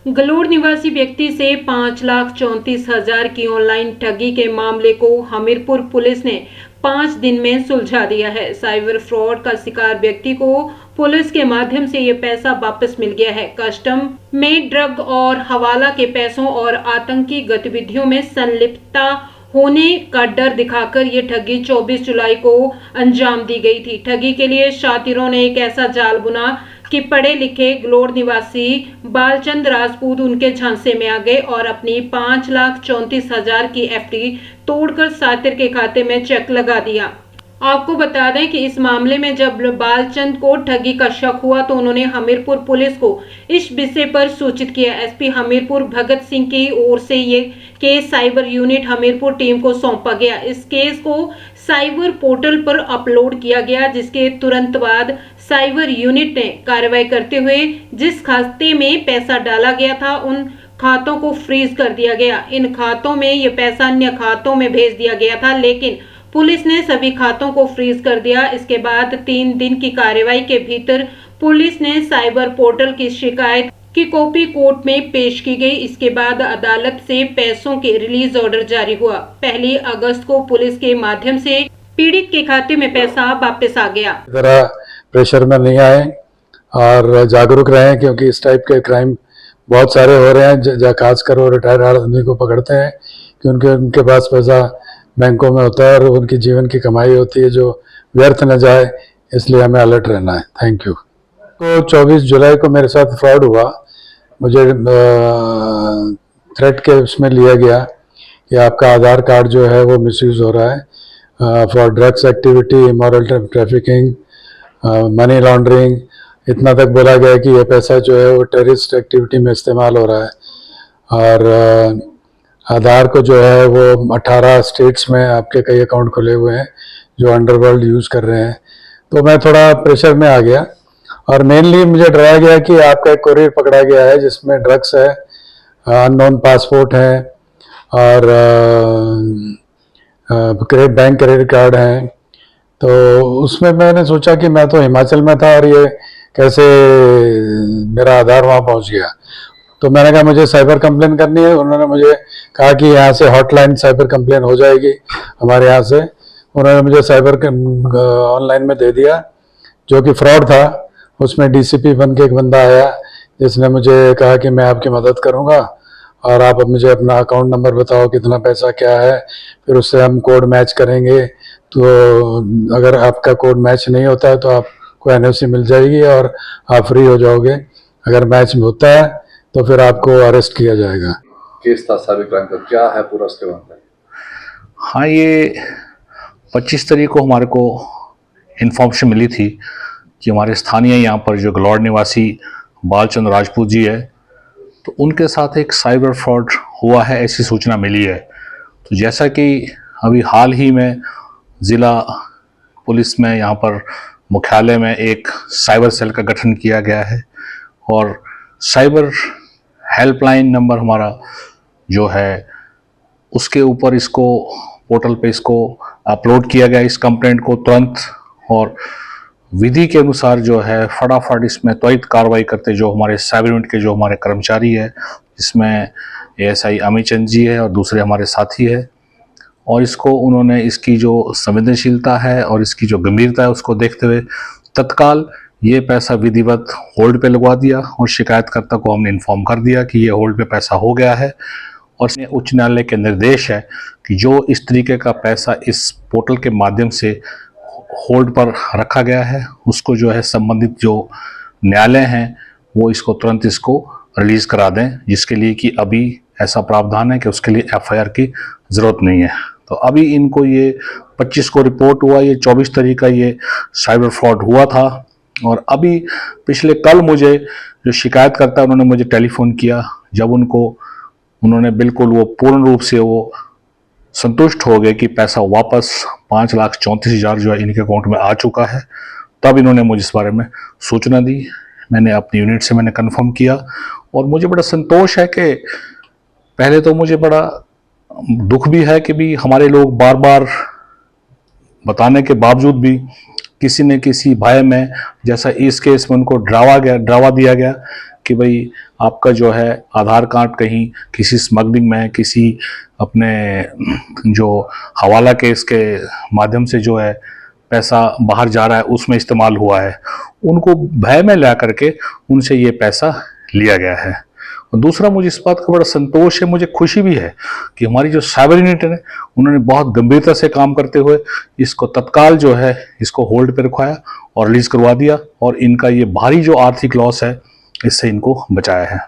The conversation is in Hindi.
गलोड़ निवासी व्यक्ति से 5,34,000 की ऑनलाइन ठगी के मामले को हमीरपुर पुलिस ने 5 दिन में सुलझा दिया है। साइबर फ्रॉड का शिकार व्यक्ति को पुलिस के माध्यम से ये पैसा वापस मिल गया है। कस्टम में ड्रग और हवाला के पैसों और आतंकी गतिविधियों में संलिप्तता होने का डर दिखाकर ये ठगी 24 जुलाई को अंजाम दी गई थी। ठगी के लिए शातिरों ने एक ऐसा जाल बुना कि पढ़े लिखे गलोड़ निवासी बालचंद राजपूत उनके झांसे में आ गए और अपनी 5,34,000 की एफडी तोड़कर शातिर के खाते में चेक लगा दिया। आपको बता दें कि इस मामले में जब बालचंद को ठगी का शक हुआ तो उन्होंने हमीरपुर पुलिस को इस विषय पर सूचित किया। एसपी हमीरपुर भगत सिंह की ओर से ये case cyber unit Hamirpur team को सौंपा गया। इस केस को साइबर पोर्टल पर अपलोड किया गया, जिसके तुरंत बाद साइबर यूनिट ने कार्रवाई करते हुए जिस खाते में पैसा डाला गया था उन खातों को फ्रीज कर दिया गया। इन खातों में ये पैसा अन्य खातों में भेज दिया गया था, लेकिन पुलिस ने सभी खातों को फ्रीज कर दिया। इसके बाद 3 दिन की कार्रवाई के भीतर पुलिस ने साइबर पोर्टल की शिकायत की कॉपी कोर्ट में पेश की गई। इसके बाद अदालत से पैसों के रिलीज ऑर्डर जारी हुआ। 1 अगस्त को पुलिस के माध्यम से पीड़ित के खाते में पैसा वापस आ गया। जरा प्रेशर में नहीं आए और जागरूक रहें, क्योंकि इस टाइप के क्राइम बहुत सारे हो रहे हैं। खासकर वो रिटायर्ड आदमी को पकड़ते हैं कि उनके पास पैसा बैंकों में होता है और उनकी जीवन की कमाई होती है जो व्यर्थ न जाए, इसलिए हमें अलर्ट रहना है। Thank you. तो 24 जुलाई को मेरे साथ फ्रॉड हुआ। मुझे थ्रेट के उसमें लिया गया कि आपका आधार कार्ड जो है वो मिसयूज हो रहा है for drugs activity, immoral trafficking, money laundering. इतना तक बोला गया कि ये पैसा जो है वो टेररिस्ट एक्टिविटी में इस्तेमाल हो रहा है। और आधार को जो है वो 18 स्टेट्स में आपके कई अकाउंट खुले हुए हैं जो अंडरवर्ल्ड यूज़ कर रहे हैं। तो मैं थोड़ा प्रेशर में आ गया और मेनली मुझे डराया गया कि आपका एक कोरियर पकड़ा गया है जिसमें ड्रग्स है, अननोन पासपोर्ट है और बैंक क्रेडिट कार्ड है। तो उसमें मैंने सोचा कि मैं तो हिमाचल में था और ये कैसे मेरा आधार वहाँ पहुँच गया। तो मैंने कहा मुझे साइबर कंप्लेन करनी है। उन्होंने मुझे कहा कि यहाँ से हॉटलाइन साइबर कंप्लेन हो जाएगी हमारे यहाँ से। उन्होंने मुझे साइबर ऑनलाइन में दे दिया जो कि फ्रॉड था। उसमें डीसीपी बन के एक बंदा आया जिसने मुझे कहा कि मैं आपकी मदद करूँगा और आप अब मुझे अपना अकाउंट नंबर बताओ, कितना पैसा क्या है, फिर उससे हम कोड मैच करेंगे। तो अगर आपका कोड मैच नहीं होता है तो आपको एनओसी मिल जाएगी और आप फ्री हो जाओगे। अगर मैच होता है तो फिर आपको अरेस्ट किया जाएगा। केस था साइबर क्राइम का, क्या है पूरा उसके बारे में? हाँ, ये 25 तारीख को हमारे को इन्फॉर्मेशन मिली थी कि हमारे स्थानीय यहाँ पर जो गलोड़ निवासी बालचंद राजपूत जी है, तो उनके साथ एक साइबर फ्रॉड हुआ है, ऐसी सूचना मिली है। तो जैसा कि अभी हाल ही में ज़िला पुलिस में यहाँ पर मुख्यालय में एक साइबर सेल का गठन किया गया है और साइबर हेल्पलाइन नंबर हमारा जो है उसके ऊपर इसको पोर्टल पे इसको अपलोड किया गया इस कंप्लेंट को तुरंत, और विधि के अनुसार जो है फटाफट इसमें त्वरित कार्रवाई करते जो हमारे साइबर यूनिट के जो हमारे कर्मचारी है, जिसमें एएसआई अमित चंद जी है और दूसरे हमारे साथी है, और इसको उन्होंने इसकी जो संवेदनशीलता है और इसकी जो गंभीरता है उसको देखते हुए तत्काल ये पैसा विधिवत होल्ड पे लगवा दिया और शिकायतकर्ता को हमने इन्फॉर्म कर दिया कि ये होल्ड पे पैसा हो गया है। और उच्च न्यायालय के निर्देश है कि जो इस तरीके का पैसा इस पोर्टल के माध्यम से होल्ड पर रखा गया है उसको जो है संबंधित जो न्यायालय हैं वो इसको तुरंत इसको रिलीज करा दें, जिसके लिए कि अभी ऐसा प्रावधान है कि उसके लिए एफआईआर की ज़रूरत नहीं है। तो अभी इनको ये 25 को रिपोर्ट हुआ, ये 24 तारीख का ये साइबर फ्रॉड हुआ था। और अभी पिछले कल मुझे जो शिकायत करता है उन्होंने मुझे टेलीफोन किया, जब उन्होंने बिल्कुल वो पूर्ण रूप से वो संतुष्ट हो गए कि पैसा वापस 5,34,000 जो है इनके अकाउंट में आ चुका है, तब इन्होंने मुझे इस बारे में सूचना दी। मैंने अपनी यूनिट से मैंने कंफर्म किया और मुझे बड़ा संतोष है कि पहले तो मुझे बड़ा दुख भी है कि भी हमारे लोग बार बार बताने के बावजूद भी किसी न किसी भय में, जैसा इस केस में उनको डरावा दिया गया कि भाई आपका जो है आधार कार्ड कहीं किसी स्मगलिंग में, किसी अपने जो हवाला केस के माध्यम से जो है पैसा बाहर जा रहा है उसमें इस्तेमाल हुआ है, उनको भय में ला करके उनसे ये पैसा लिया गया है। और दूसरा, मुझे इस बात का बड़ा संतोष है, मुझे खुशी भी है कि हमारी जो साइबर यूनिट है उन्होंने बहुत गंभीरता से काम करते हुए इसको तत्काल जो है इसको होल्ड पे रखवाया और रिलीज करवा दिया, और इनका ये भारी जो आर्थिक लॉस है इससे इनको बचाया है।